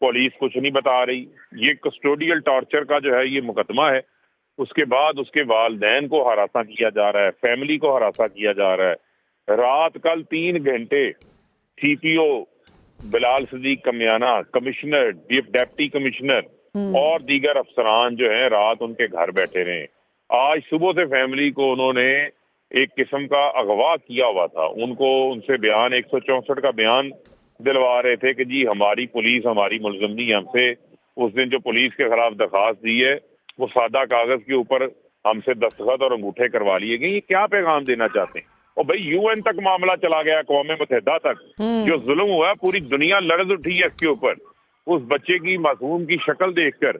Police کچھ نہیں بتا رہی. یہ کسٹوڈیل ٹارچر کا جو ہے یہ مقدمہ ہے. اس کے بعد اس کے والدین کو ہراساں کیا جا رہا ہے, فیملی کو ہراساں کیا جا رہا ہے. رات کل 3 گھنٹے سی پی او بلال صدیق کمیانہ, کمشنر, ڈپٹی کمشنر اور دیگر افسران جو ہیں رات ان کے گھر بیٹھے رہے. آج صبح سے فیملی کو انہوں نے ایک قسم کا اغوا کیا ہوا تھا. ان سے بیان 164 کا بیان دلوا رہے تھے کہ جی ہماری پولیس ہماری ملزم نہیں, ہم سے اس دن جو پولیس کے خلاف درخواست دی ہے وہ سادہ کاغذ کے اوپر ہم سے دستخط اور انگوٹھے کروا لیے گئے. یہ کیا پیغام دینا چاہتے ہیں؟ اور بھائی یو این تک معاملہ چلا گیا, اقوام متحدہ تک. جو ظلم ہوا ہے پوری دنیا لرز اٹھی ہے اس کے اوپر. اس بچے کی معصوم کی شکل دیکھ کر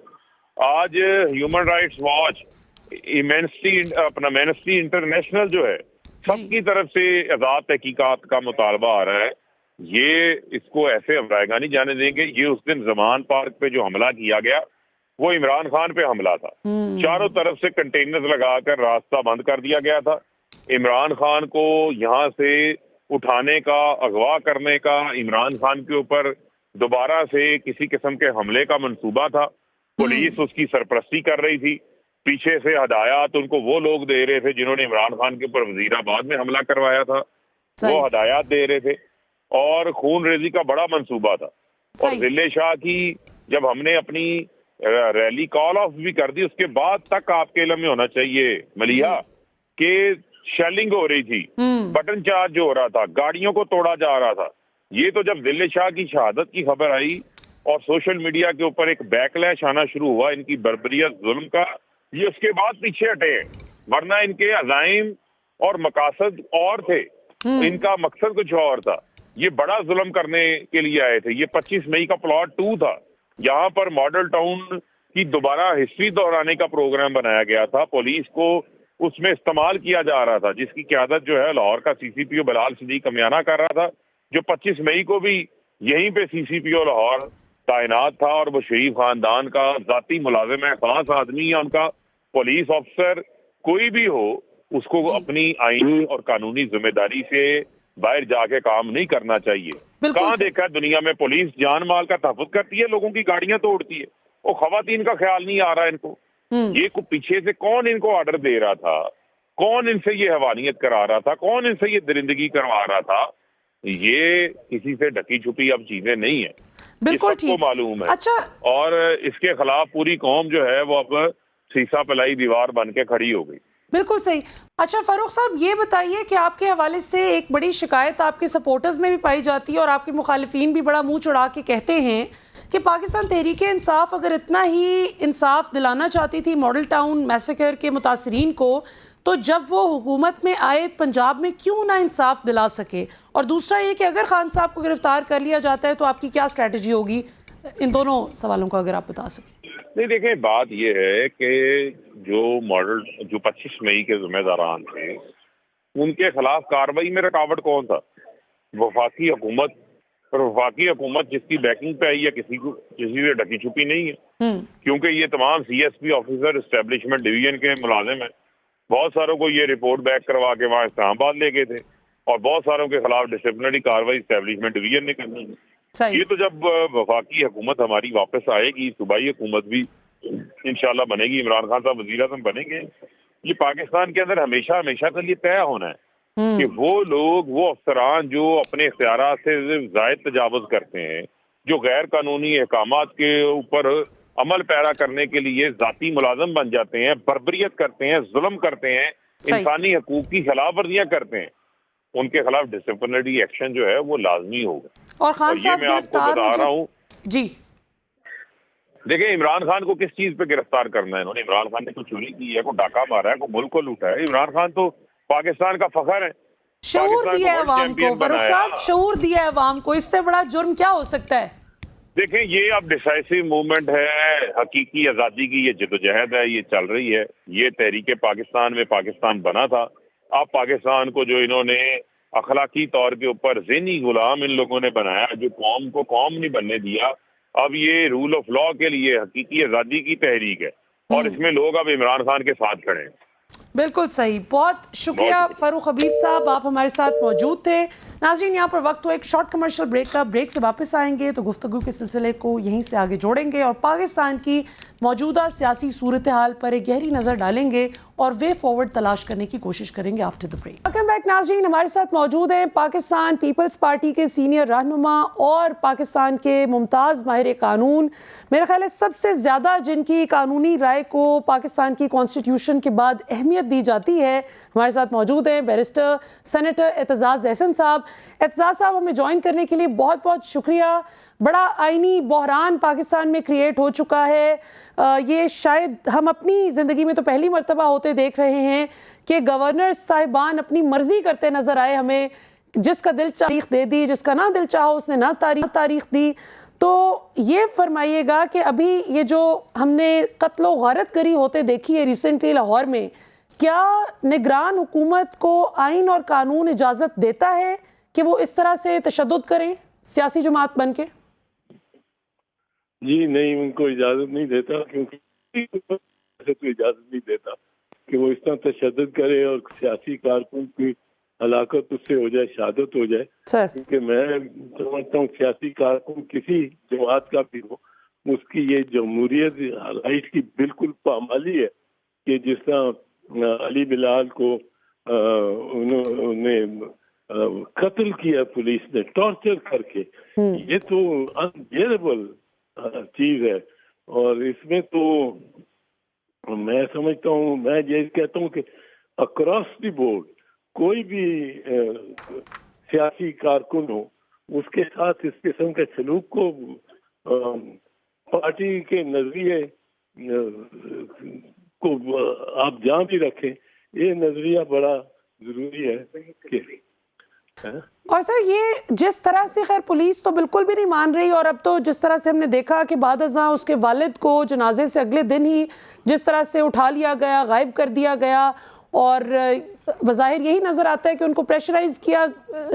آج human rights watch, Amnesty international جو ہے سب کی طرف سے آزاد تحقیقات کا مطالبہ آ رہا ہے. یہ اس کو ایسے ابرائے گا نہیں جانے دیں گے. یہ اس دن زمان پارک پہ جو حملہ کیا گیا وہ عمران خان پہ حملہ تھا. چاروں طرف سے کنٹینر لگا کر راستہ بند کر دیا گیا تھا. عمران خان کو یہاں سے اٹھانے کا, اغوا کرنے کا, عمران خان کے اوپر دوبارہ سے کسی قسم کے حملے کا منصوبہ تھا. پولیس اس کی سرپرستی کر رہی تھی. پیچھے سے ہدایات ان کو وہ لوگ دے رہے تھے جنہوں نے عمران خان کے اوپر وزیر آباد میں حملہ کروایا تھا, وہ ہدایات دے رہے تھے. اور خون ریزی کا بڑا منصوبہ تھا. اور ضلع شاہ کی جب ہم نے اپنی ریلی کال آف بھی کر دی, اس کے بعد تک آپ کے علم میں ہونا چاہیے ملیحہ کہ شیلنگ ہو رہی تھی, بٹن چارج ہو رہا تھا, گاڑیوں کو توڑا جا رہا تھا. یہ تو جب ضلع شاہ کی شہادت کی خبر آئی اور سوشل میڈیا کے اوپر ایک بیک لیش آنا شروع ہوا ان کی بربریت ظلم کا, یہ اس کے بعد پیچھے ہٹے. ورنہ ان کے عزائم اور مقاصد اور تھے, ان کا مقصد کچھ اور تھا. یہ بڑا ظلم کرنے کے لیے آئے تھے. یہ 25 مئی کا پلاٹ 2 تھا. یہاں پر ماڈل ٹاؤن کی دوبارہ ہسٹری دہرانے کا پروگرام بنایا گیا تھا. پولیس کو اس میں استعمال کیا جا رہا تھا, جس کی قیادت جو ہے لاہور کا سی سی پی او بلال صدیق کمیانہ کر رہا تھا, جو 25 مئی کو بھی یہیں پہ سی سی پی او لاہور تعینات تھا. اور وہ شریف خاندان کا ذاتی ملازم ہے, خاص آدمی ہے ان کا. پولیس افسر کوئی بھی ہو, اس کو اپنی آئینی اور قانونی ذمہ داری سے باہر جا کے کام نہیں کرنا چاہیے. کہاں دیکھا دنیا میں پولیس جان مال کا تحفظ کرتی ہے, لوگوں کی گاڑیاں توڑتی ہے. وہ خواتین کا خیال نہیں آ رہا ان کو. یہ پیچھے سے کون ان کو آرڈر دے رہا تھا, کون ان سے یہ حوانیت کرا رہا تھا, کون ان سے یہ درندگی کروا رہا تھا, یہ کسی سے ڈھکی چھپی اب چیزیں نہیں ہیں. بالکل سب کو معلوم ہے. اچھا, اور اس کے خلاف پوری قوم جو ہے وہ اب سیسا پلائی دیوار بن کے کھڑی ہو گئی. بالکل صحیح. اچھا فاروق صاحب, یہ بتائیے کہ آپ کے حوالے سے ایک بڑی شکایت آپ کے سپورٹرز میں بھی پائی جاتی ہے اور آپ کے مخالفین بھی بڑا منہ چڑھا کے کہتے ہیں کہ پاکستان تحریک انصاف اگر اتنا ہی انصاف دلانا چاہتی تھی ماڈل ٹاؤن میسیکر کے متاثرین کو, تو جب وہ حکومت میں آئے پنجاب میں کیوں نہ انصاف دلا سکے؟ اور دوسرا یہ کہ اگر خان صاحب کو گرفتار کر لیا جاتا ہے تو آپ کی کیا اسٹریٹجی ہوگی؟ ان دونوں سوالوں کو اگر آپ بتا سکیں. نہیں دیکھیں, بات یہ ہے کہ جو 25 مئی کے ذمہ داران تھے ان کے خلاف کاروائی میں رکاوٹ کون تھا؟ وفاقی حکومت. اور وفاقی حکومت جس کی بیکنگ پہ آئی ہے کسی سے ڈھکی چھپی نہیں ہے, کیونکہ یہ تمام C S P officer establishment division کے ملازم ہیں. بہت ساروں کو یہ رپورٹ بیک کروا کے وہاں اسلام آباد لے گئے تھے, اور بہت ساروں کے خلاف ڈسپلنری کاروائی اسٹیبلشمنٹ ڈویژن نے کرنی ہے. یہ تو جب وفاقی حکومت ہماری واپس آئے گی, صوبائی حکومت بھی انشاءاللہ بنے گی, عمران خان صاحب وزیر اعظم بنیں گے, یہ پاکستان کے اندر ہمیشہ کے لیے طے ہونا ہے کہ وہ لوگ, وہ افسران جو اپنے اختیارات سے زائد تجاوز کرتے ہیں, جو غیر قانونی احکامات کے اوپر عمل پیرا کرنے کے لیے ذاتی ملازم بن جاتے ہیں, بربریت کرتے ہیں, ظلم کرتے ہیں, انسانی حقوق کی خلاف ورزیاں کرتے ہیں, ان کے خلاف ڈسپلنری ایکشن جو ہے وہ لازمی ہوگا. اور خان صاحب میں آپ کو بتا رہا ہوں, جی دیکھیں عمران خان کو کس چیز پہ گرفتار کرنا ہے؟ انہوں نے عمران خان نے کوئی چوری کی ہے, کوئی ڈاکہ مارا ہے, کوئی ملک کو لوٹا ہے؟ عمران خان تو پاکستان کا فخر ہے. شعور دیا ہے عوام کو. فاروق صاحب, شعور دیا ہے عوام کو, اس سے بڑا جرم کیا ہو سکتا ہے؟ دیکھیں یہ اب ڈیسائسو موومنٹ ہے, حقیقی آزادی کی یہ جدوجہد ہے, یہ چل رہی ہے. یہ تحریک پاکستان میں پاکستان بنا تھا. اب پاکستان کو جو انہوں نے اخلاقی طور کے اوپر ذہنی غلام ان لوگوں نے بنایا, جو قوم کو قوم نہیں بننے دیا, اب یہ رول آف لا کے لیے حقیقی آزادی کی تحریک ہے, اور اس میں لوگ اب عمران خان کے ساتھ کھڑے ہیں. بالکل صحیح. بہت شکریہ فاروق حبیب صاحب, آپ ہمارے ساتھ موجود تھے. ناظرین, یہاں پر وقت ہو ایک شارٹ کمرشل بریک کا. بریک سے واپس آئیں گے تو گفتگو کے سلسلے کو یہیں سے آگے جوڑیں گے اور پاکستان کی موجودہ سیاسی صورتحال پر ایک گہری نظر ڈالیں گے اور وے فارورڈ تلاش کرنے کی کوشش کریں گے after the break. Welcome back ناظرین, ہمارے ساتھ موجود ہیں پاکستان پیپلز پارٹی کے سینئر رہنما اور پاکستان کے ممتاز ماہر قانون, میرا خیال ہے سب سے زیادہ جن کی قانونی رائے کو پاکستان کی کانسٹیٹیوشن کے بعد اہمیت دی جاتی ہے, ہمارے ساتھ موجود ہیں بیرسٹر سینیٹر اعتزاز احسن صاحب. اعتزاز صاحب, ہمیں جوائن کرنے کے لیے بہت بہت شکریہ. بڑا آئینی بحران پاکستان میں کریٹ ہو چکا ہے. یہ شاید ہم اپنی زندگی میں تو پہلی مرتبہ ہوتے دیکھ رہے ہیں کہ گورنر صاحبان اپنی مرضی کرتے نظر آئے ہمیں, جس کا دل تاریخ دے دی, جس کا نہ دل چاہا اس نے نہ تاریخ دی. تو یہ فرمائیے گا کہ ابھی یہ جو ہم نے قتل و غارت گری ہوتے دیکھی ہے ریسنٹلی لاہور میں, کیا نگران حکومت کو آئین اور قانون اجازت دیتا ہے کہ وہ اس طرح سے تشدد کریں سیاسی جماعت بن کے؟ جی نہیں, ان کو اجازت نہیں دیتا, کیونکہ اجازت نہیں دیتا کہ وہ اس طرح تشدد کرے اور سیاسی کارکن کی ہلاکت اس سے ہو جائے, شہادت ہو جائے. کیونکہ میں سمجھتا ہوں سیاسی کارکن کسی جماعت کا بھی ہو, اس کی یہ جمہوریت رائٹ کی بالکل پامالی ہے کہ جس طرح علی بلال کو انہوں نے قتل کیا پولیس نے ٹارچر کر کے, یہ تو انبیئربل چیز ہے. اور اس میں تو میں سمجھتا ہوں, میں یہ کہتا ہوں کہ اکراس دی بورڈ کوئی بھی سیاسی کارکن ہو, اس کے ساتھ اس قسم کے سلوک کو پارٹی کے نظریے کو آپ جہاں بھی رکھیں, یہ نظریہ بڑا ضروری ہے کہ اور سر یہ جس طرح سے خیر پولیس تو بالکل بھی نہیں مان رہی, اور اب تو جس طرح سے ہم نے دیکھا کہ بعد ازاں اس کے والد کو جنازے سے اگلے دن ہی جس طرح سے اٹھا لیا گیا, غائب کر دیا گیا, اور بظاہر یہی نظر آتا ہے کہ ان کو پریشرائز کیا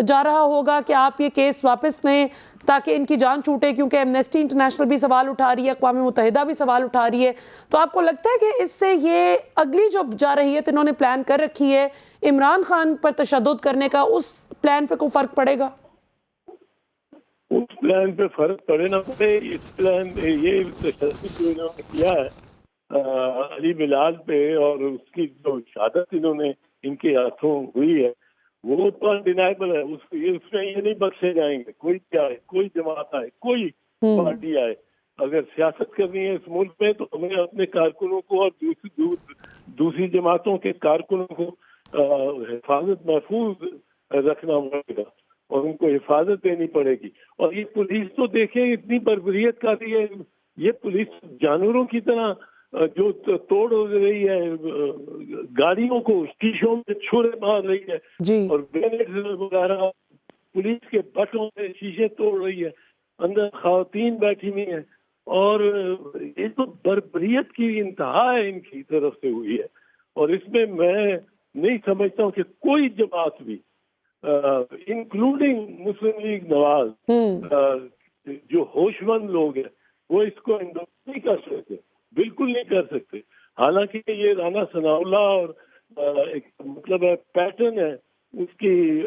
جا رہا ہوگا کہ آپ یہ کیس واپس لیں تاکہ ان کی جان چھوٹے, کیونکہ ایمنسٹی انٹرنیشنل بھی سوال اٹھا رہی ہے, اقوام متحدہ بھی سوال اٹھا رہی ہے. تو آپ کو لگتا ہے کہ اس سے یہ اگلی جو جا رہی ہے انہوں نے پلان کر رکھی ہے عمران خان پر تشدد کرنے کا, اس پلان پہ کوئی فرق پڑے گا؟ اس پلان پہ فرق پڑے نہ پڑے, اس پلان یہ تشدد جو انہوں نے کیا ہے علی بلال پہ اور اس کی جو شہادت انہوں نے ان کے ہاتھوں ہوئی ہے وہ تو انڈینائبل ہے. اس میں یہ نہیں بخشے جائیں گے. کوئی کیا ہے, کوئی جماعت آئے, کوئی پارٹی آئے, اگر سیاست کرنی ہے اس ملک میں تو ہمیں اپنے کارکنوں کو اور دوسری جماعتوں کے کارکنوں کو حفاظت محفوظ رکھنا پڑے گا اور ان کو حفاظت دینی پڑے گی. اور یہ پولیس تو دیکھیں اتنی بربریت کر رہی ہے, یہ پولیس جانوروں کی طرح جو توڑ رہی ہے, گاڑیوں کو شیشوں میں چھرے مار رہی ہے اور گرینیڈ وغیرہ پولیس کے بٹوں سے شیشے توڑ رہی ہے, اندر خواتین بیٹھی ہوئی ہیں, اور یہ تو بربریت کی انتہا ہے ان کی طرف سے ہوئی ہے. اور اس میں نہیں سمجھتا ہوں کہ کوئی جماعت بھی انکلوڈنگ مسلم لیگ نواز جو ہوش مند لوگ ہیں وہ اس کو انڈورس نہیں کر سکتے, بالکل نہیں کر سکتے. حالانکہ یہ رانا ثناء اللہ اور ایک مطلب ہے پیٹرن ہے اس کی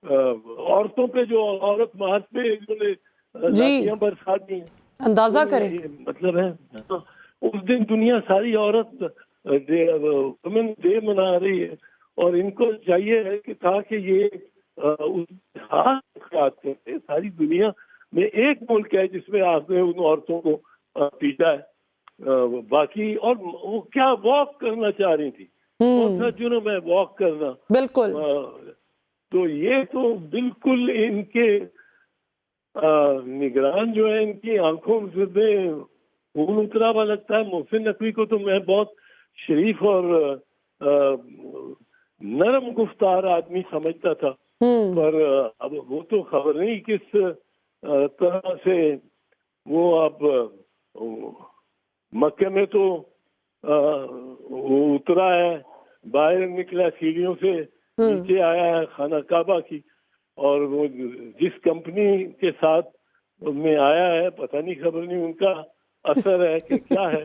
عورتوں پہ, جو عورت مارچ پہ انہوں نے لاٹیاں برسا دی ہیں, اندازہ کریں مطلب ہے اس دن دنیا ساری عورت وومن ڈے منا رہی ہے, اور ان کو چاہیے ہے کہ تاکہ یہ احتیاط کرتے. ساری دنیا میں ایک ملک ہے جس میں آپ نے ان عورتوں کو پیٹا ہے, باقی اور وہ کیا واک کرنا چاہ رہی تھی, جنوب میں واک کرنا بالکل. تو یہ تو بالکل ان کے نگران جو ہے ان کی آنکھوں سے خون اترا ہوا لگتا ہے. محسن نقوی کو تو میں بہت شریف اور نرم گفتار آدمی سمجھتا تھا, پر اب وہ تو خبر نہیں کس طرح سے وہ اب مکے میں تو وہ اترا ہے, باہر نکلا سیڑھیوں سے نیچے آیا ہے خانہ کعبہ کی, اور وہ جس کمپنی کے ساتھ میں آیا ہے پتہ نہیں, خبر نہیں ان کا اثر ہے کہ کیا ہے,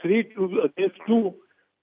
3-2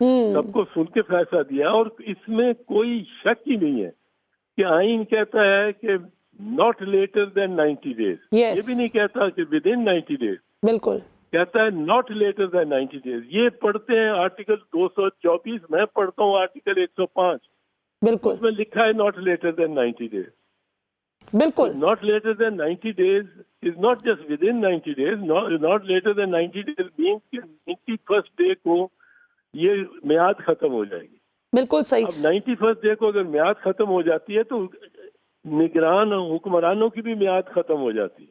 سب کو سن کے فیصلہ دیا, اور اس میں کوئی شک ہی نہیں ہے کہ آئین کہتا ہے کہ not later than 90 days. Yes. یہ بھی نہیں کہتا کہ within 90 days. بالکل کہتا ہے not later than 90 days. یہ پڑھتے ہیں آرٹیکل 224, میں پڑھتا ہوں آرٹیکل 105. بالکل اس میں لکھا ہے not later than 90 days. بالکل Not later than 90 days is not just within 90 days. Not later than 90 days means کہ 91st day کو یہ میعاد ختم ہو جائے گی. بالکل صحیح. اب 91st ڈے کو اگر میعاد ختم ہو جاتی ہے تو نگران حکمرانوں کی بھی میعاد ختم ہو جاتی ہے.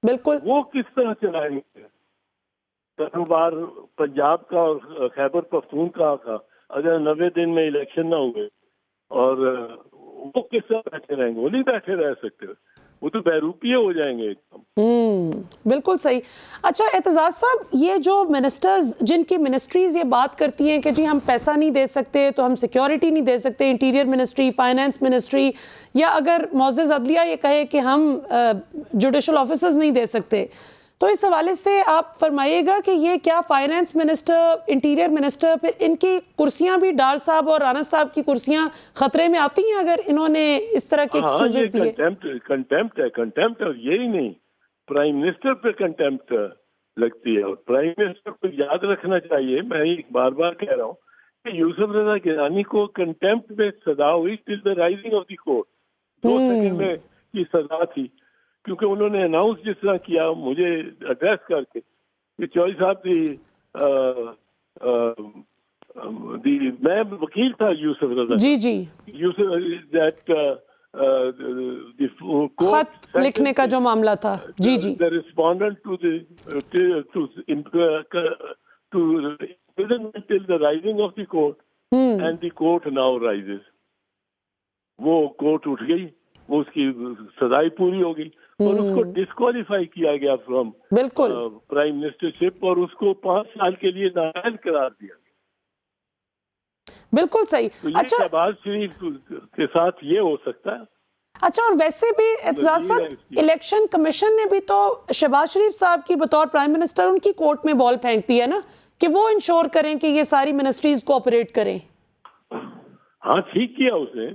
بالکل وہ کس طرح چلائیں گے؟ کاروبار پنجاب کا اور خیبر پختونخوا کا اگر 90 دن میں الیکشن نہ ہوئے, اور وہ کس طرح بیٹھے رہیں گے؟ وہ نہیں بیٹھے رہ سکتے, وہ تو بیروپیے ہو جائیں گے ایک دم. بالکل صحیح. اچھا اعتزاز صاحب, یہ جو منسٹرز جن کی منسٹریز یہ بات کرتی ہیں کہ جی ہم پیسہ نہیں دے سکتے تو ہم سیکیورٹی نہیں دے سکتے, انٹیریئر منسٹری, فائنانس منسٹری, یا اگر معزز عدلیہ یہ کہے کہ ہم جوڈیشل آفیسرز نہیں دے سکتے, تو اس حوالے سے آپ فرمائیے گا کہ یہ کیا فائنانس منسٹر, انٹیریئر منسٹر, پھر ان کی کرسیاں بھی ڈار صاحب اور رانا صاحب کی کرسیاں خطرے میں آتی ہیں اگر انہوں نے اس طرح کے ایکسکیوزز دیے؟ کنٹیمپٹ ہے, اور یہی نہیں, پرائم منسٹر پہ کنٹیمپٹ لگتی ہے. اور پرائم منسٹر کو یاد رکھنا چاہیے, میں بار بار کہہ رہا ہوں کہ یوسف رضا گیلانی کو کنٹیمپٹ میں سزا ہوئی till the rising of the court. 2 second میں کی سزا تھی, کیونکہ انہوں نے اناؤنس جس طرح کیا مجھے ایڈریس کر کے کہ چوہدری صاحب میں وکیل تھا یوسف رضا, جی جی, یوسف خط لکھنے کا جو معاملہ تھا, جی جی, the respondent to imprisonment till the rising of the court, and the court now rises. وہ کورٹ اٹھ گئی, وہ اس کی سزائی پوری ہو گئی, اور اس کو ڈسکوالیفائی کیا گیا فرام بالکل پرائم منسٹرشپ, اور اس کو 5 سال کے لیے نااہل قرار دیا گیا. بالکل صحیح. تو یہ اچھا شہباز شریف کے ساتھ یہ ہو سکتا ہے. اچھا, اور ویسے بھی اعتزاز صاحب الیکشن کمیشن نے بھی تو شہباز شریف صاحب کی بطور پرائم منسٹر ان کی کورٹ میں بال پھینک دی ہے نا, کہ وہ انشور کریں کہ یہ ساری منسٹریز کوآپریٹ کریں. ہاں ٹھیک کیا اس نے.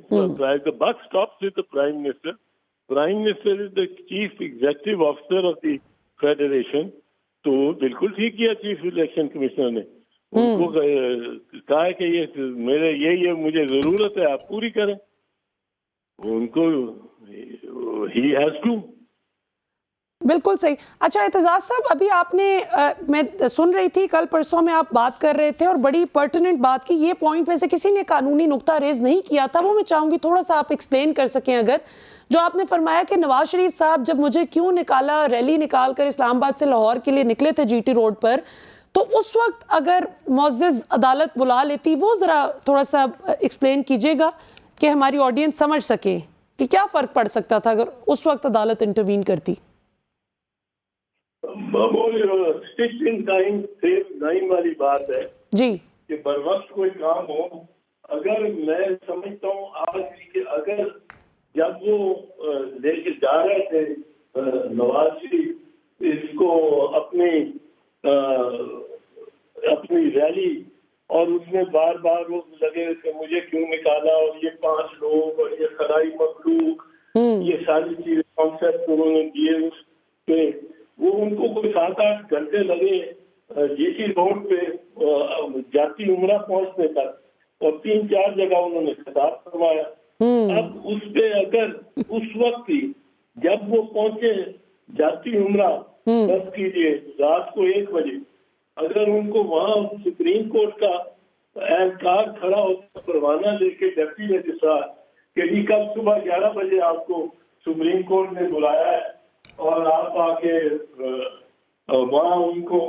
the buck stops with the prime minister. Prime minister is the chief executive officer of the federation. تو بالکل ٹھیک کیا چیف الیکشن کمشنر نے, ان کو کہا کہ یہ میرے یہ مجھے ضرورت ہے, آپ پوری کریں. ان کو he has to. بالکل صحیح. اچھا اعتزاز صاحب, ابھی آپ نے میں سن رہی تھی کل پرسوں میں آپ بات کر رہے تھے اور بڑی پرٹیننٹ بات کی, یہ پوائنٹ ویسے کسی نے قانونی نقطہ ریز نہیں کیا تھا, وہ میں چاہوں گی تھوڑا سا آپ ایکسپلین کر سکیں اگر, جو آپ نے فرمایا کہ نواز شریف صاحب جب مجھے کیوں نکالا, ریلی نکال کر اسلام آباد سے لاہور کے لیے نکلے تھے جی ٹی روڈ پر, تو اس وقت اگر معزز عدالت بلا لیتی, وہ ذرا تھوڑا سا ایکسپلین کیجیے گا کہ ہماری آڈینس سمجھ سکے کہ کیا فرق پڑ سکتا تھا اگر اس وقت عدالت انٹروین کرتی. والی بات ہے جی کہ بر وقت کوئی کام ہو. اگر میں سمجھتا ہوں آج کہ اگر جب وہ لے کے جا رہے تھے نواز شریف اس کو اپنی ریلی, اور اس میں بار بار وہ لگے کہ مجھے کیوں نکالا, اور یہ 5 لوگ اور یہ خدائی مخلوق, یہ ساری چیزیں کانسیپٹ انہوں نے دیے اس پہ, وہ ان کو کوئی 7-8 گھنٹے لگے جی ٹی روڈ پہ جاتی عمرہ پہنچنے تک, اور 3-4 جگہ انہوں نے خطاب کروایا. اب اس پہ اگر اس وقت ہی جب وہ پہنچے جاتی عمرہ 10 کیجیے رات کو 1 بجے, اگر ان کو وہاں سپریم کورٹ کا اہلکار کھڑا ہوتا پروانہ لے کے ڈپٹی رجسٹرار کہ جی کل صبح 11 بجے آپ کو سپریم کورٹ نے بلایا ہے, اور آپ آ کے وہاں ان کو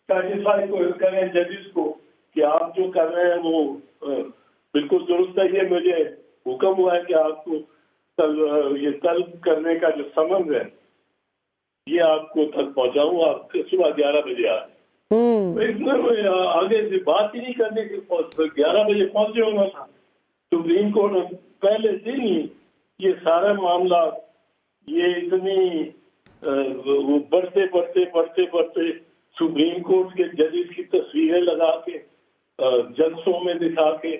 سیٹسفائی کریں ججز کو کہ آپ جو کر رہے ہیں وہ بالکل درست ہے, یہ مجھے حکم ہوا ہے کہ آپ کو یہ طلب کرنے کا جو سمن ہے یہ آپ کو تک پہنچاؤں, آپ صبح 11 بجے آئے. آگے سے بات ہی نہیں کرنے کے 11 بجے پہنچے ہونا تھا. سپریم کورٹ پہلے دن ہی یہ سارا معاملہ یہ اتنی وہ بڑھتے سپریم کورٹ کے ججز کی تصویریں لگا کے جلسوں میں دکھا کے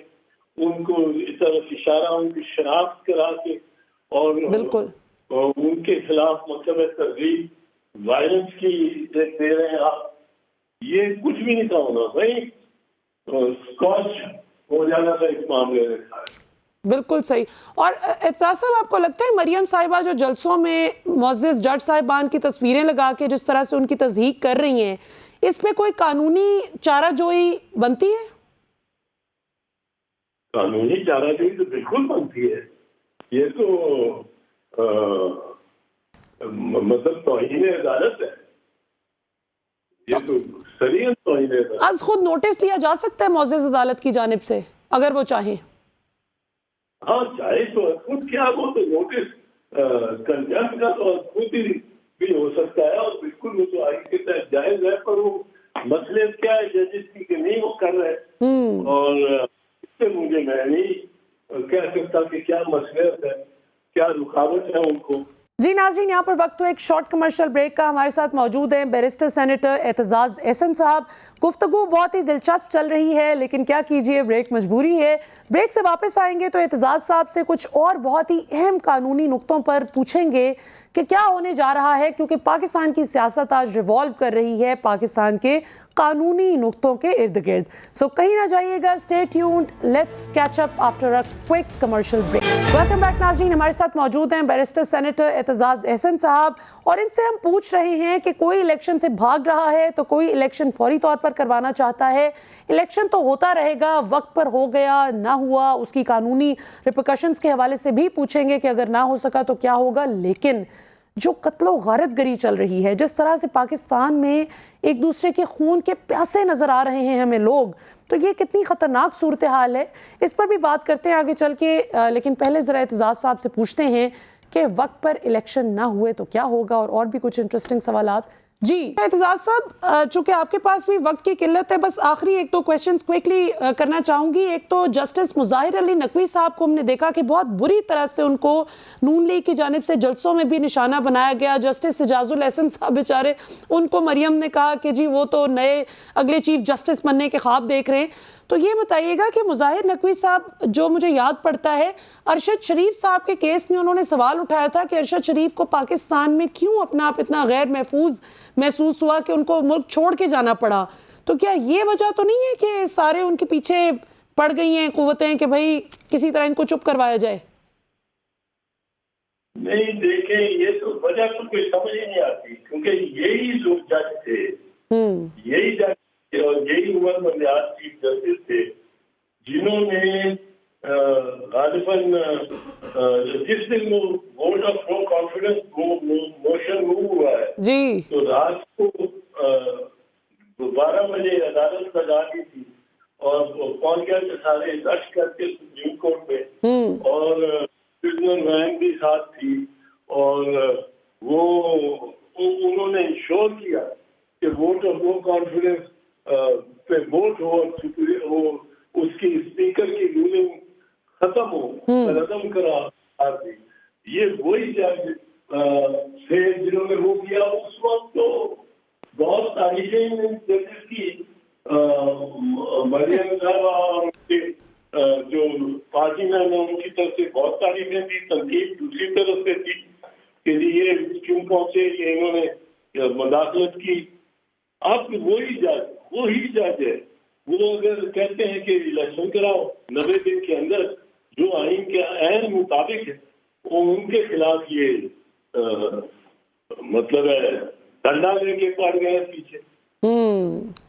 ان کو اس طرح اشارہ ان کی شناخت کرا کے اور بالکل ان کے خلاف مطلب ترغیب وائلنس کی دے رہے ہیں آپ. یہ کچھ بھی نہیں تھا ہونا بھائی, اسکاچ ہو جانا تھا اس معاملے میں. بالکل صحیح. اور اعتزاز صاحب آپ کو لگتا ہے مریم صاحبہ جو جلسوں میں معزز جج صاحبان کی تصویریں لگا کے جس طرح سے ان کی تضحیق کر رہی ہیں, اس پہ کوئی قانونی چارہ جوئی بنتی ہے؟ قانونی چارہ جوئی تو بالکل بنتی ہے. یہ تو مطلب توہین عدالت ہے, یہ تو صریحاً توہین عدالت. از خود نوٹس لیا جا سکتا ہے معزز عدالت کی جانب سے اگر وہ چاہیں؟ ہاں چاہے تو خود کیا, وہ تو نوٹس کنجنٹ کا تو خود ہی بھی ہو سکتا ہے, اور بالکل وہ تو آئین کے تحت جائز ہے. پر وہ مسئلے کیا ہے ججز کی کہ نہیں وہ کر رہے, اور اس سے مجھے میں نہیں کہہ سکتا کہ کیا مسئلے ہے, کیا رکاوٹ ہے ان کو. جی ناظرین, یہاں پر وقت ہو ایک شارٹ کمرشل بریک کا. ہمارے ساتھ موجود ہیں بیرسٹر سینیٹر اعتزاز احسن صاحب. گفتگو بہت ہی دلچسپ چل رہی ہے, لیکن کیا کیجئے بریک مجبوری ہے. بریک سے واپس آئیں گے تو اعتزاز صاحب سے کچھ اور بہت ہی اہم قانونی نقطوں پر پوچھیں گے کہ کیا ہونے جا رہا ہے, کیونکہ پاکستان کی سیاست آج ریوالو کر رہی ہے پاکستان کے قانونی نقطوں کے ارد گرد. سو کہیں نہ جائیے گا, stay tuned, let's catch up after a quick commercial break. Welcome back ناظرین, ہمارے ساتھ موجود ہیں بیرسٹر سینیٹر اعتزاز احسن صاحب, اور ان سے ہم پوچھ رہے ہیں کہ کوئی الیکشن سے بھاگ رہا ہے تو کوئی الیکشن فوری طور پر کروانا چاہتا ہے. الیکشن تو ہوتا رہے گا, وقت پر ہو گیا نہ ہوا اس کی قانونی ریپرکشنز کے حوالے سے بھی پوچھیں گے کہ اگر نہ ہو سکا تو کیا ہوگا. لیکن جو قتل و غارت گری چل رہی ہے, جس طرح سے پاکستان میں ایک دوسرے کے خون کے پیاسے نظر آ رہے ہیں ہمیں لوگ, تو یہ کتنی خطرناک صورتحال ہے, اس پر بھی بات کرتے ہیں آگے چل کے. لیکن پہلے ذرا اعتزاز صاحب سے پوچھتے ہیں کہ وقت پر الیکشن نہ ہوئے تو کیا ہوگا, اور بھی کچھ انٹرسٹنگ سوالات. جی اعتزاز صاحب, چونکہ آپ کے پاس بھی وقت کی قلت ہے, بس آخری ایک دو کویسچنز کوئکلی کرنا چاہوں گی. ایک تو جسٹس مظاہر علی نقوی صاحب کو ہم نے دیکھا کہ بہت بری طرح سے ان کو نون لیگ کی جانب سے جلسوں میں بھی نشانہ بنایا گیا. جسٹس سجاز الحسن صاحب بیچارے, ان کو مریم نے کہا کہ جی وہ تو نئے اگلے چیف جسٹس بننے کے خواب دیکھ رہے ہیں. تو یہ بتائیے گا کہ مظاہر نقوی صاحب, جو مجھے یاد پڑتا ہے ارشد شریف صاحب کے کیس میں انہوں نے سوال اٹھایا تھا کہ ارشد شریف کو پاکستان میں کیوں اپنا آپ اتنا غیر محفوظ محسوس ہوا کہ ان کو ملک چھوڑ کے جانا پڑا. تو کیا یہ وجہ تو نہیں ہے کہ سارے ان کے پیچھے پڑ گئی ہیں قوتیں کہ بھئی کسی طرح ان کو چپ کروایا جائے؟ نہیں دیکھیں, یہ تو وجہ تو کوئی سمجھ ہی نہیں آتی, کیونکہ یہی جو جج تھے, یہی جج اور یہی عمر بندیال چیف جسٹس تھے جنہوں نے غالباً جس دن vote of no confidence motion move ہوا ہے جی, تو رات کو 12 بجے عدالت لگا دی تھی, اور پہنچ گیا کہ سارے رش کر کے سپریم کورٹ میں, اور پرزنر وین بھی ساتھ تھی, اور وہ انہوں نے انشور کیا کہ ووٹ آف نو کانفیڈنس پہ ووٹ ہو, اور اس کی اسپیکر کی رولنگ ختم ہو, ختم کرا دی. یہ وہی جج تھے جنہوں نے وہ کیا. اس وقت تو بہت تعریفیں ججز کی, مریم صاحبہ اور جو پارٹی میں ان کی طرف سے بہت تعریفیں تھی, تنقید دوسری طرف سے تھی کہ یہ کیوں پہنچے, کہ انہوں نے مداخلت کی. اب وہی جج ہے, وہ اگر کہتے ہیں کہ الیکشن کراؤ 90 دن کے اندر جو آئین کے عین مطابق ہے, وہ ان کے خلاف یہ مطلب ہے ڈنڈا لے کے پڑ گئے پیچھے.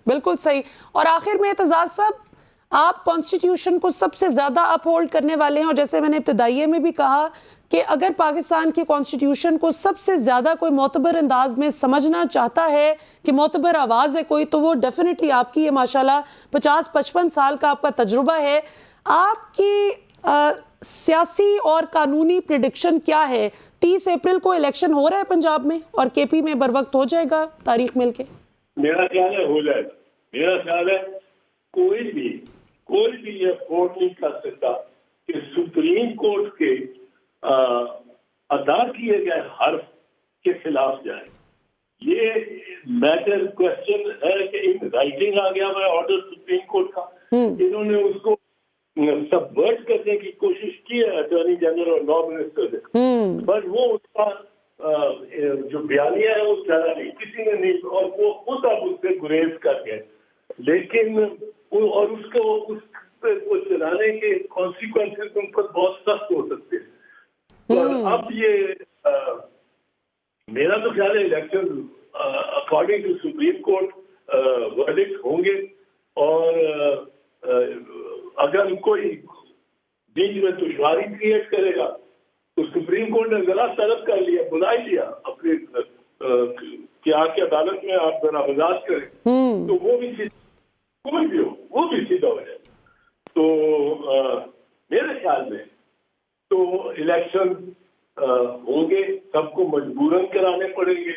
بالکل صحیح. اور آخر میں اعتزاز صاحب, آپ کانسٹیٹیوشن کو سب سے زیادہ اپ ہولڈ کرنے والے ہیں, اور جیسے میں نے ابتدائیے میں بھی کہا کہ اگر پاکستان کی کانسٹیٹیوشن کو سب سے زیادہ کوئی معتبر انداز میں سمجھنا چاہتا ہے کہ معتبر آواز ہے کوئی, تو وہ ڈیفینیٹلی آپ کی یہ ماشاءاللہ 50-55 سال کا آپ کا تجربہ ہے. آپ کی سیاسی اور قانونی پریڈکشن کیا ہے؟ 30 اپریل کو الیکشن ہو رہا ہے پنجاب میں, اور کے پی میں بر وقت ہو جائے گا تاریخ مل کے. میرا خیال ہے ہو جائے گا. میرا خیال ہے کوئی بھی یہ افورڈ نہیں کر سکتا کہ سپریم کورٹ کے ادا کیے گئے حرف کے خلاف جائے. یہ میٹر کوشچن ہے کہ ان رائٹنگ آ گیا ہوا آرڈر سپریم کورٹ کا, انہوں نے اس کو سبورٹ کرنے کی کوشش کی ہے اٹارنی جنرل اور لا منسٹر نے، بٹ وہ اس کا جو بیانیہ ہے وہ چلا نہیں، کسی نے نہیں، اور وہ خود اب اس سے گریز کر گئے، لیکن اور اس کو چلانے کے کانسیکوینسز ان پر بہت سخت ہو سکتے ہیں۔ اب یہ میرا تو خیال ہے election according to supreme court verdict ہوں گے، اور اگر کوئی بیچ میں دشواری کریٹ کرے گا تو سپریم کورٹ نے ذرا طلب کر لیا، بلا ہی لیا اپنے کہ آپ کی عدالت میں آپ ذرا وضاحت کریں، تو وہ بھی کوئی بھی ہو وہ بھی سیدھا ہو جائے۔ تو میرے خیال میں تو الیکشن ہوں گے، سب کو مجبوراً کرانے پڑیں گے،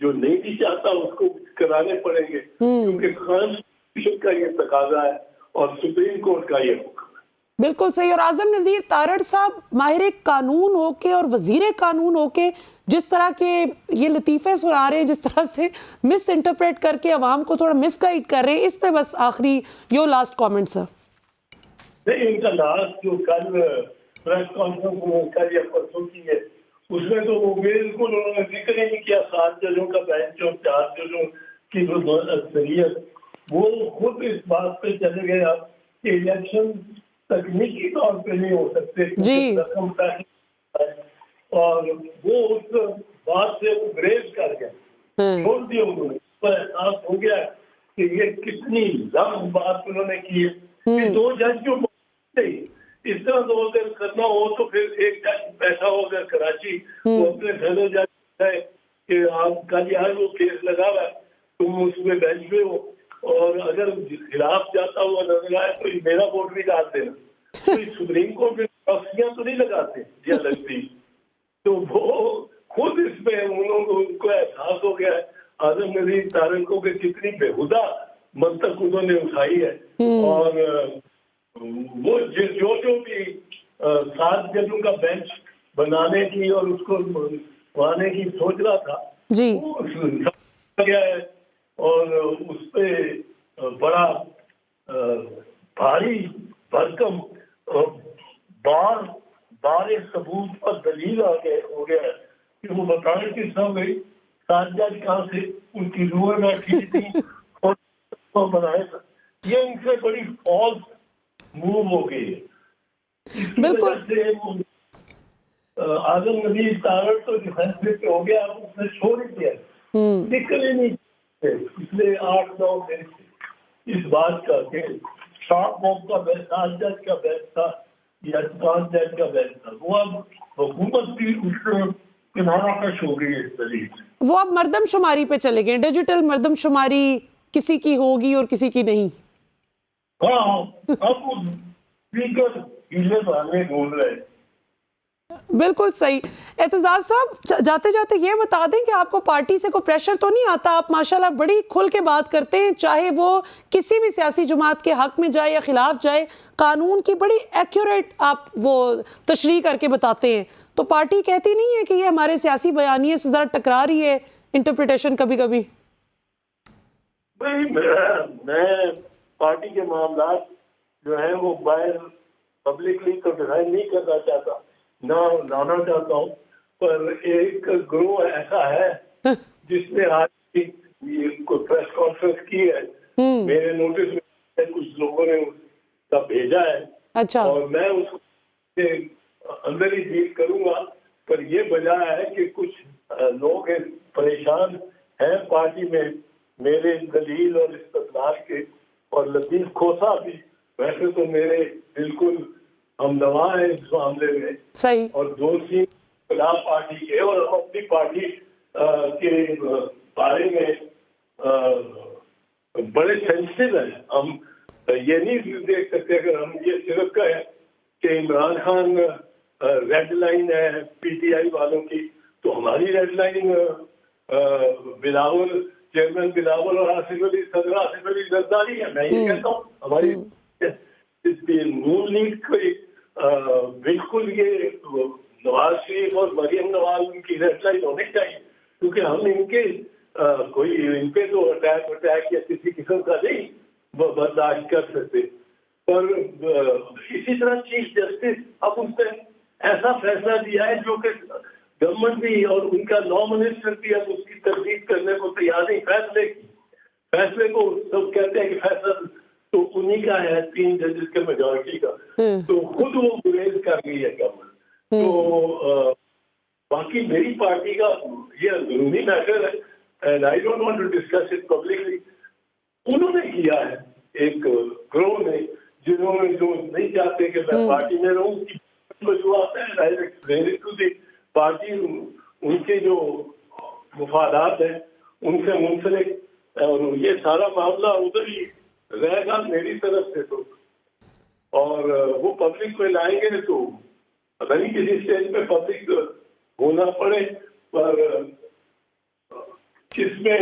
جو نہیں بھی چاہتا اس کو کرانے پڑیں گے، کیونکہ کانسٹیٹیوشن کا یہ تقاضا ہے اور سپریم کورٹ کا یہ حکم ہے۔ بالکل صحیح۔ اور اعظم نذیر تارڑ صاحب ماہر قانون ہو کے اور وزیر قانون ہو کے جس طرح کے یہ لطیفے سنا رہے ہیں، جس طرح سے مس انٹرپریٹ کر کے عوام کو تھوڑا مس گائیڈ کر رہے ہیں، اس پہ بس آخری یور لاسٹ کامنٹ سر۔ نہیں، ان کا لاسٹ جو کل پریس کانفرنس میں کل یا پرسوں کی ہے، اس میں تو وہ بالکل انہوں نے ذکر ہی نہیں کیا 7 ججوں کا بینچ اور 4 ججوں کی جو اکثریت، وہ خود اس بات پہ چلے گئے اب کہ الیکشن تکنیکی طور پہ نہیں ہو سکتے رقم اور وہ اس بات سے گریز کر گئے، چھوڑ دیا انہوں نے، اس پر احساس ہو گیا کہ یہ کتنی لمب بات انہوں نے کی ہے کہ 2 جج جو اس طرح تو اگر کرنا ہو تو پھر ایک جج بیٹھا ہو اگر کراچی، وہ اپنے فیڈرل جج ہے کہ آپ کا یہاں وہ کیس لگا ہوا ہے، تم اس میں بینچ پہ ہو، اور اگر خلاف جاتا ہوا نظر آئے تو میرا ووٹ بھی ڈال دینا۔ سپریم کورٹ میں پراکسیاں تو نہیں لگاتے یا لگتی، تو وہ خود اس میں ان کو احساس ہو گیا ہے اعظم نذیر تارڑ کو کہ کتنی بےہودہ منطق انہوں نے اٹھائی ہے، اور وہ جو بھی 7 ججوں کا بینچ بنانے کی اور اس کو بنانے کی سوچ رہا تھا وہ گیا ہے، اور اس پہ بڑا بھاری بھرکم بار ثبوت اور دلیل ہو گیا ہے کہ وہ بتانے کی سب گئی 7 جج کہاں سے ان کی روح نہ ٹھیک تھی اور بنائے تھا، یہ ان سے بڑی فالس موو ہو گئی ہے۔ اس کی وجہ سے اعظم نذیر تارڑ تو ڈیفینس میں ہو گیا، اس نے چھوڑ ہی دیا، نکل ہی نہیں پچھلے 8-9 دن سے اس بات کا کہ 7 جج کا بینچ 7 جج کا بینچ تھا یا 5 جج کا بینچ تھا، وہ اب حکومت کی اس کنارہ کش ہو گئی ہے اس دلیل سے، وہ اب مردم شماری پہ چلے گئے، ڈیجیٹل مردم شماری کسی کی ہوگی اور کسی کی نہیں۔ ہاں اب وہ اسپیکر ہیلے بہانے ڈھونڈ رہے ہیں۔ بالکل صحیح۔ اعتزاز صاحب جاتے جاتے یہ بتا دیں کہ آپ کو پارٹی سے کوئی پریشر تو نہیں آتا؟ آپ ماشاءاللہ بڑی کھل کے بات کرتے ہیں، چاہے وہ کسی بھی سیاسی جماعت کے حق میں جائے یا خلاف جائے، قانون کی بڑی ایکوریٹ آپ وہ تشریح کر کے بتاتے ہیں، تو پارٹی کہتی نہیں ہے کہ یہ ہمارے سیاسی بیانیے سے ذرا ٹکرا رہی ہے انٹرپریٹیشن کبھی کبھی؟ میں پارٹی کے معاملات جو ہیں وہ باہر پبلکلی تو ڈیزائن نہیں کرنا چاہتا، نہ لانا چاہتا ہوں، پر ایک گروہ ایسا ہے جس نے آج کوئی پریس کانفرنس کی ہے، میرے نوٹس میں کچھ لوگوں نے اس کا بھیجا ہے، اچھا، اور میں اس کو اندر ہی ڈیل کروں گا، پر یہ وجہ ہے کہ کچھ لوگ پریشان ہیں پارٹی میں میرے دلیل اور استدلال کے، اور لطیف کھوسا بھی ویسے تو میرے بالکل ہمدوا ہے اس معاملے میں، صحیح، اور دوسری خلاف پارٹی کے اور اپنی پارٹی کے بارے میں بڑے سینسٹیو ہیں۔ ہم یہ نہیں دیکھ سکتے اگر ہم یہ صرف کہیں کہ عمران خان ریڈ لائن ہے پی ٹی آئی والوں کی، تو ہماری red line Bilawal chairman Bilawal اور آصف علی صدر آصف علی زرداری ہے۔ میں یہ کہتا ہوں ہماری نون لیگ کوئی بالکل یہ نواز شریف اور مریم نواز ان کی ریڈ لائن ہونی چاہیے، کیونکہ ہم ان کے کوئی ان پہ تو اٹیک یا کسی قسم کا نہیں برداشت کر سکتے۔ پر اسی طرح چیف جسٹس اب اس نے ایسا فیصلہ دیا ہے جو کہ گورنمنٹ بھی اور ان کا لا منسٹر بھی اب اس کی تردید کرنے کو تیار نہیں. فیصلے کو سب کہتے ہیں کہ فیصلہ تو انہی کا ہے 3 ججز کے میجورٹی کا, تو خود وہ گریز کر گئی ہے گورنمنٹ. تو باقی میری پارٹی کا یہ اندرونی میٹر ہے and I don't want to discuss it publicly. انہوں نے کیا ہے ایک گروہ نے جنہوں نے جو نہیں چاہتے کہ میں پارٹی میں رہوں کی وجوہات ہیں پارٹی ان کے جو مفادات ہیں ان سے منسلک, اور یہ سارا معاملہ ادھر ہی رہے گا میری طرف سے. تو اور وہ پبلک میں لائیں گے تو پتہ نہیں کسی اسٹیج پہ پبلک ہونا پڑے, پر اس میں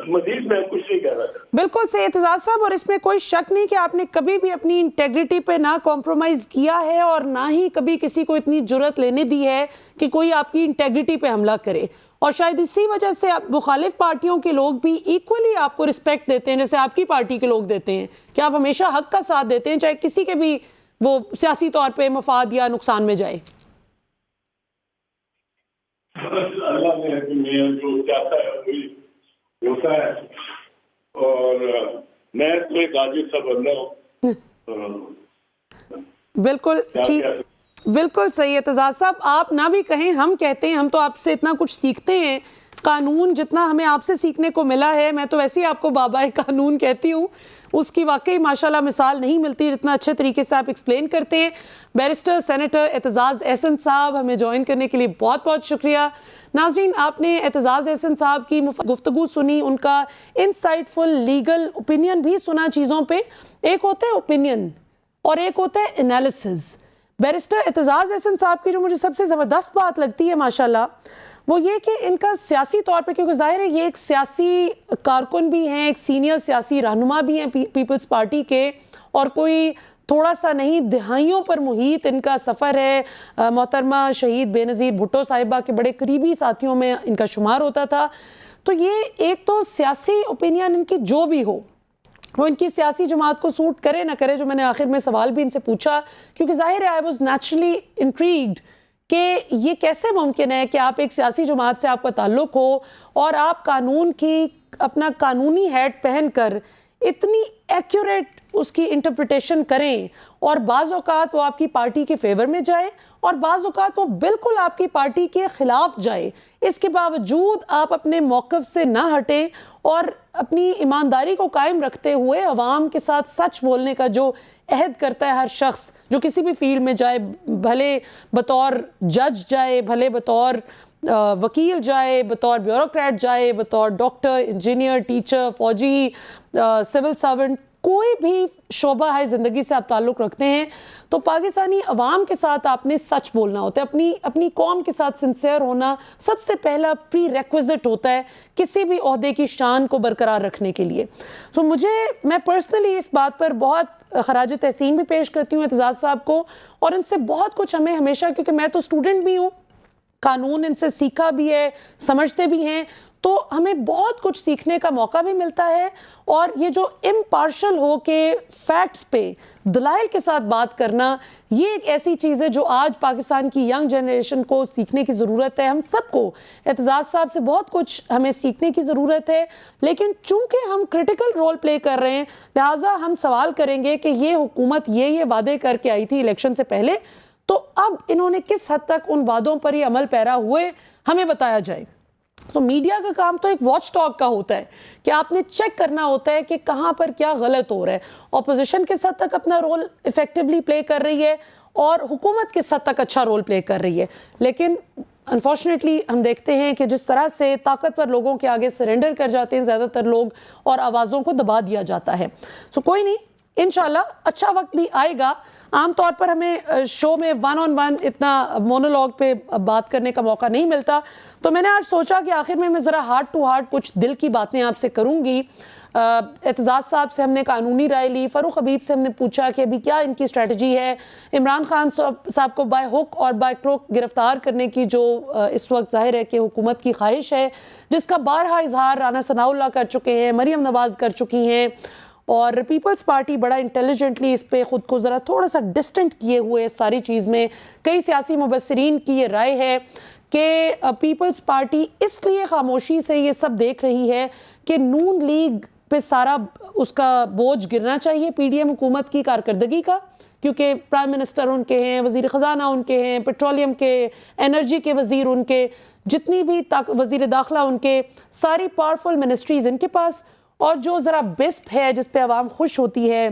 مزید میں کچھ نہیں کہہ رہا. بالکل صحیح اعتزاز صاحب, اور اس میں کوئی شک نہیں کہ آپ نے کبھی بھی اپنی انٹیگریٹی پہ نہ کمپرومائز کیا ہے اور نہ ہی کبھی کسی کو اتنی جرأت لینے دی ہے کہ کوئی آپ کی انٹیگریٹی پہ حملہ کرے, اور شاید اسی وجہ سے مخالف پارٹیوں کے لوگ بھی ایکولی آپ کو رسپیکٹ دیتے ہیں جیسے آپ کی پارٹی کے لوگ دیتے ہیں, کہ آپ ہمیشہ حق کا ساتھ دیتے ہیں چاہے کسی کے بھی وہ سیاسی طور پہ مفاد یا نقصان میں جائے. اللہ نے جو چاہتا ہے وہی ہوتا ہے, اور میں تو ایک عاجز سا بندہ ہوں. بالکل ٹھیک, بالکل صحیح اعتزاز صاحب, آپ نہ بھی کہیں ہم کہتے ہیں, ہم تو آپ سے اتنا کچھ سیکھتے ہیں. قانون جتنا ہمیں آپ سے سیکھنے کو ملا ہے, میں تو ویسے ہی آپ کو بابائے قانون کہتی ہوں, اس کی واقعی ماشاءاللہ مثال نہیں ملتی جتنا اچھے طریقے سے آپ ایکسپلین کرتے ہیں. بیرسٹر سینیٹر اعتزاز احسن صاحب, ہمیں جوائن کرنے کے لیے بہت بہت شکریہ. ناظرین, آپ نے اعتزاز احسن صاحب کی گفتگو سنی, ان کا انسائٹ فل لیگل اوپینین بھی سنا چیزوں پہ. ایک ہوتا ہے اوپینین اور ایک ہوتا ہے انالیسز. بیرسٹر اعتزاز احسن صاحب کی جو مجھے سب سے زبردست بات لگتی ہے ماشاءاللہ وہ یہ کہ ان کا سیاسی طور پہ, کیونکہ ظاہر ہے یہ ایک سیاسی کارکن بھی ہیں, ایک سینئر سیاسی رہنما بھی ہیں پیپلز پارٹی کے, اور کوئی تھوڑا سا نہیں دہائیوں پر محیط ان کا سفر ہے. محترمہ شہید بے نظیر بھٹو صاحبہ کے بڑے قریبی ساتھیوں میں ان کا شمار ہوتا تھا. تو یہ ایک تو سیاسی اوپینین ان کی جو بھی ہو وہ ان کی سیاسی جماعت کو سوٹ کرے نہ کرے, جو میں نے آخر میں سوال بھی ان سے پوچھا, کیونکہ ظاہر ہے آئی واز نیچرلی انٹریگڈ کہ یہ کیسے ممکن ہے کہ آپ ایک سیاسی جماعت سے آپ کا تعلق ہو اور آپ قانون کی اپنا قانونی ہیٹ پہن کر اتنی ایکیوریٹ اس کی انٹرپریٹیشن کریں, اور بعض اوقات وہ آپ کی پارٹی کے فیور میں جائے اور بعض اوقات وہ بالکل آپ کی پارٹی کے خلاف جائے. اس کے باوجود آپ اپنے موقف سے نہ ہٹیں اور اپنی ایمانداری کو قائم رکھتے ہوئے عوام کے ساتھ سچ بولنے کا جو عہد کرتا ہے ہر شخص جو کسی بھی فیلڈ میں جائے, بھلے بطور جج جائے, بھلے بطور وکیل جائے, بطور بیوروکریٹ جائے, بطور ڈاکٹر, انجینئر, ٹیچر, فوجی, سول سرونٹ, کوئی بھی شعبہ ہے زندگی سے آپ تعلق رکھتے ہیں تو پاکستانی عوام کے ساتھ آپ نے سچ بولنا ہوتا ہے. اپنی قوم کے ساتھ سنسیئر ہونا سب سے پہلا پری ریکویزٹ ہوتا ہے کسی بھی عہدے کی شان کو برقرار رکھنے کے لیے. تو میں پرسنلی اس بات پر بہت خراج تحسین بھی پیش کرتی ہوں اعتزاز صاحب کو, اور ان سے بہت کچھ ہمیں ہمیشہ, کیونکہ میں تو اسٹوڈنٹ بھی ہوں, قانون ان سے سیکھا بھی ہے, سمجھتے بھی ہیں, تو ہمیں بہت کچھ سیکھنے کا موقع بھی ملتا ہے. اور یہ جو امپارشل ہو کے فیکٹس پہ دلائل کے ساتھ بات کرنا, یہ ایک ایسی چیز ہے جو آج پاکستان کی ینگ جنریشن کو سیکھنے کی ضرورت ہے. ہم سب کو اعتزاز صاحب سے بہت کچھ ہمیں سیکھنے کی ضرورت ہے, لیکن چونکہ ہم کرٹیکل رول پلے کر رہے ہیں لہٰذا ہم سوال کریں گے کہ یہ حکومت یہ وعدے کر کے آئی تھی الیکشن سے پہلے, تو اب انہوں نے کس حد تک ان وعدوں پر ہی عمل پیرا ہوئے, ہمیں بتایا جائے. تو میڈیا کا کام تو ایک واچ ٹاک کا ہوتا ہے کہ آپ نے چیک کرنا ہوتا ہے کہ کہاں پر کیا غلط ہو رہا ہے. اپوزیشن کس حد تک اپنا رول افیکٹولی پلے کر رہی ہے اور حکومت کس حد تک اچھا رول پلے کر رہی ہے. لیکن انفارچونیٹلی ہم دیکھتے ہیں کہ جس طرح سے طاقتور لوگوں کے آگے سرنڈر کر جاتے ہیں زیادہ تر لوگ, اور آوازوں کو دبا دیا جاتا ہے. تو کوئی نہیں, انشاءاللہ اچھا وقت بھی آئے گا. عام طور پر ہمیں شو میں 1-on-1 اتنا مونولوگ پہ بات کرنے کا موقع نہیں ملتا, تو میں نے آج سوچا کہ آخر میں ذرا ہارٹ ٹو ہارٹ کچھ دل کی باتیں آپ سے کروں گی. اعتزاز صاحب سے ہم نے قانونی رائے لی, فاروق حبیب سے ہم نے پوچھا کہ ابھی کیا ان کی اسٹریٹجی ہے, عمران خان صاحب کو بائی ہک اور بائی کروک گرفتار کرنے کی جو اس وقت ظاہر ہے کہ حکومت کی خواہش ہے, جس کا بارہا اظہار رانا ثناء اللہ کر چکے ہیں, مریم نواز کر چکی ہیں, اور پیپلز پارٹی بڑا انٹیلیجنٹلی اس پہ خود کو ذرا تھوڑا سا ڈسٹنٹ کیے ہوئے اس ساری چیز میں. کئی سیاسی مبصرین کی یہ رائے ہے کہ پیپلز پارٹی اس لیے خاموشی سے یہ سب دیکھ رہی ہے کہ نون لیگ پہ سارا اس کا بوجھ گرنا چاہیے پی ڈی ایم حکومت کی کارکردگی کا، کیونکہ پرائم منسٹر ان کے ہیں، وزیر خزانہ ان کے ہیں، پیٹرولیم کے، انرجی کے وزیر ان کے، جتنی بھی وزیر داخلہ ان کے، ساری پاورفل منسٹریز ان کے پاس. اور جو ذرا بسپ ہے جس پہ عوام خوش ہوتی ہے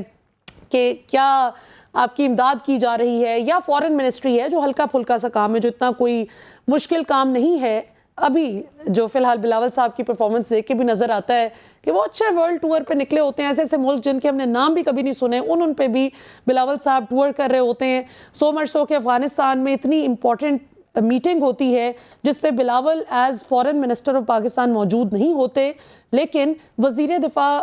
کہ کیا آپ کی امداد کی جا رہی ہے، یا فورن منسٹری ہے جو ہلکا پھلکا سا کام ہے، جو اتنا کوئی مشکل کام نہیں ہے. ابھی جو فی الحال بلاول صاحب کی پرفارمنس دیکھ کے بھی نظر آتا ہے کہ وہ اچھے ورلڈ ٹور پہ نکلے ہوتے ہیں، ایسے ایسے ملک جن کے ہم نے نام بھی کبھی نہیں سنے، ان پہ بھی بلاول صاحب ٹور کر رہے ہوتے ہیں. سو مچ سو کہ افغانستان میں اتنی امپورٹنٹ میٹنگ ہوتی ہے جس پہ Bilawal as foreign minister of Pakistan موجود نہیں ہوتے، لیکن وزیر دفاع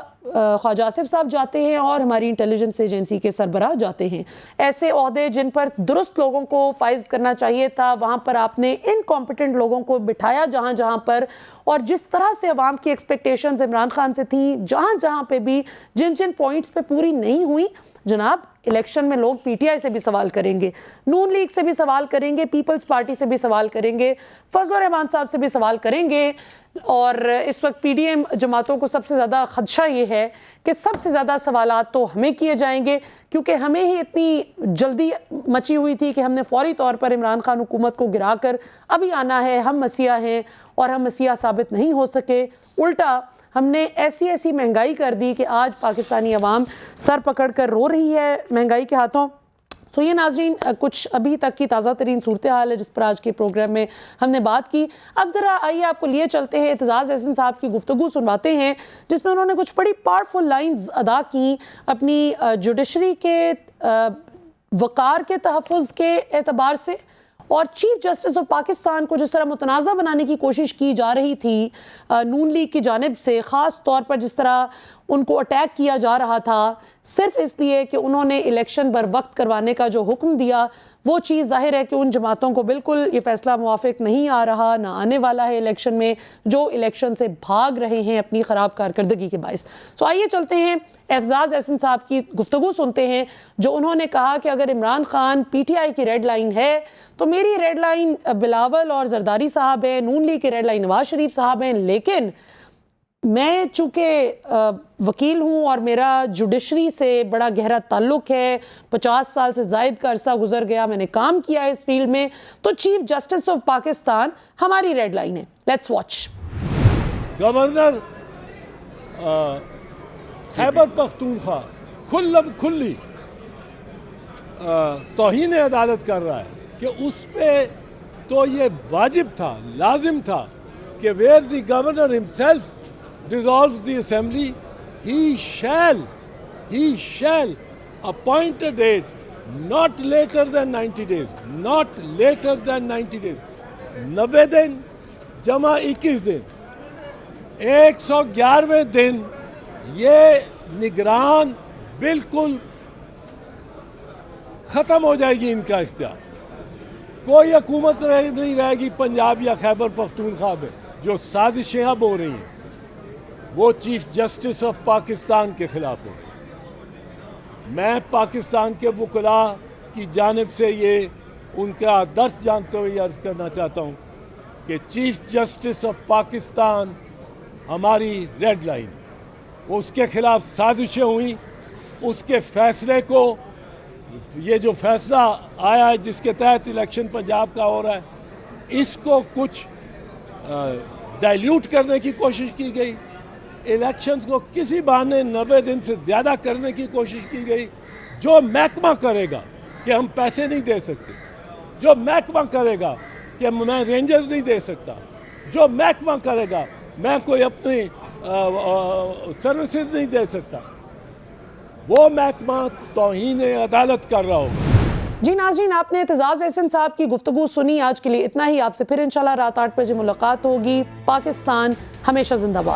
خواجہ آصف صاحب جاتے ہیں اور ہماری انٹیلیجنس ایجنسی کے سربراہ جاتے ہیں. ایسے عہدے جن پر درست لوگوں کو فائز کرنا چاہیے تھا، وہاں پر آپ نے انکمپیٹنٹ لوگوں کو بٹھایا جہاں جہاں پر، اور جس طرح سے عوام کی ایکسپیکٹیشنز عمران خان سے تھیں، جہاں جہاں پہ بھی جن جن پوائنٹس پہ پوری نہیں ہوئی، جناب الیکشن میں لوگ پی ٹی آئی سے بھی سوال کریں گے، نون لیگ سے بھی سوال کریں گے، پیپلز پارٹی سے بھی سوال کریں گے، فضل الرحمان صاحب سے بھی سوال کریں گے. اور اس وقت پی ڈی ایم جماعتوں کو سب سے زیادہ خدشہ یہ ہے کہ سب سے زیادہ سوالات تو ہمیں کیے جائیں گے، کیونکہ ہمیں ہی اتنی جلدی مچی ہوئی تھی کہ ہم نے فوری طور پر عمران خان حکومت کو گرا کر ابھی آنا ہے، ہم مسیح ہیں، اور ہم مسیح ثابت نہیں ہو سکے. الٹا ہم نے ایسی مہنگائی کر دی کہ آج پاکستانی عوام سر پکڑ کر رو رہی ہے مہنگائی کے ہاتھوں. سو یہ ناظرین کچھ ابھی تک کی تازہ ترین صورتحال ہے جس پر آج کے پروگرام میں ہم نے بات کی. اب ذرا آئیے آپ کو لیے چلتے ہیں، اعتزاز احسن صاحب کی گفتگو سنواتے ہیں جس میں انہوں نے کچھ بڑی پاورفل لائنز ادا کی اپنی جوڈیشری کے وقار کے تحفظ کے اعتبار سے، اور چیف جسٹس آف پاکستان کو جس طرح متنازع بنانے کی کوشش کی جا رہی تھی نون لیگ کی جانب سے، خاص طور پر جس طرح ان کو اٹیک کیا جا رہا تھا صرف اس لیے کہ انہوں نے الیکشن بر وقت کروانے کا جو حکم دیا، وہ چیز ظاہر ہے کہ ان جماعتوں کو بالکل یہ فیصلہ موافق نہیں آ رہا، نہ آنے والا ہے الیکشن میں، جو الیکشن سے بھاگ رہے ہیں اپنی خراب کارکردگی کے باعث. سو آئیے چلتے ہیں، اعتزاز احسن صاحب کی گفتگو سنتے ہیں جو انہوں نے کہا کہ اگر Imran Khan P T I کی ریڈ لائن ہے تو میری ریڈ لائن بلاول اور زرداری صاحب ہیں، نون لیگ کی ریڈ لائن نواز شریف صاحب ہیں، لیکن میں چونکہ وکیل ہوں اور میرا جوڈیشری سے بڑا گہرا تعلق ہے، 50 سال سے زائد کا عرصہ گزر گیا، میں نے کام کیا ہے اس فیلڈ میں، تو چیف جسٹس آف پاکستان ہماری ریڈ لائن ہے. Let's watch. Governor Khyber Pakhtunkhwa کھلی توہین عدالت کر رہا ہے کہ اس پہ تو یہ واجب تھا، لازم تھا کہ where the governor himself dissolves the assembly, he shall appoint a date not later than 90 days, not later than 90 days. 90 دن جمع 21 دن، 111ویں دن یہ نگران بالکل ختم ہو جائے گی ان کا اختیار. کوئی حکومت نہیں رہے گی پنجاب یا خیبر پختونخوا میں. جو سازشیں اب ہو رہی ہیں وہ چیف جسٹس آف پاکستان کے خلاف ہو رہی ہیں. میں پاکستان کے وکلاء کی جانب سے یہ ان کا درس جانتے ہوئے عرض کرنا چاہتا ہوں کہ چیف جسٹس آف پاکستان ہماری ریڈ لائن ہے. اس کے خلاف سازشیں ہوئیں، اس کے فیصلے کو، یہ جو فیصلہ آیا ہے جس کے تحت الیکشن پنجاب کا ہو رہا ہے، اس کو کچھ ڈائلیوٹ کرنے کی کوشش کی گئی، الیکشنز کو کسی بہانے 90 دن سے زیادہ کرنے کی کوشش کی گئی. جو محکمہ کرے گا کہ ہم پیسے نہیں دے سکتے، جو محکمہ کرے گا کہ میں رینجرز نہیں دے سکتا، جو محکمہ کرے گا میں کوئی اپنی سروسز نہیں دے سکتا، وہ محکمہ توہین عدالت کر رہا ہوگا. جی ناظرین، آپ نے اعتزاز احسن صاحب کی گفتگو سنی. آج کے لیے اتنا ہی. آپ سے پھر انشاءاللہ رات 8 بجے ملاقات ہوگی. پاکستان ہمیشہ زندہ باد.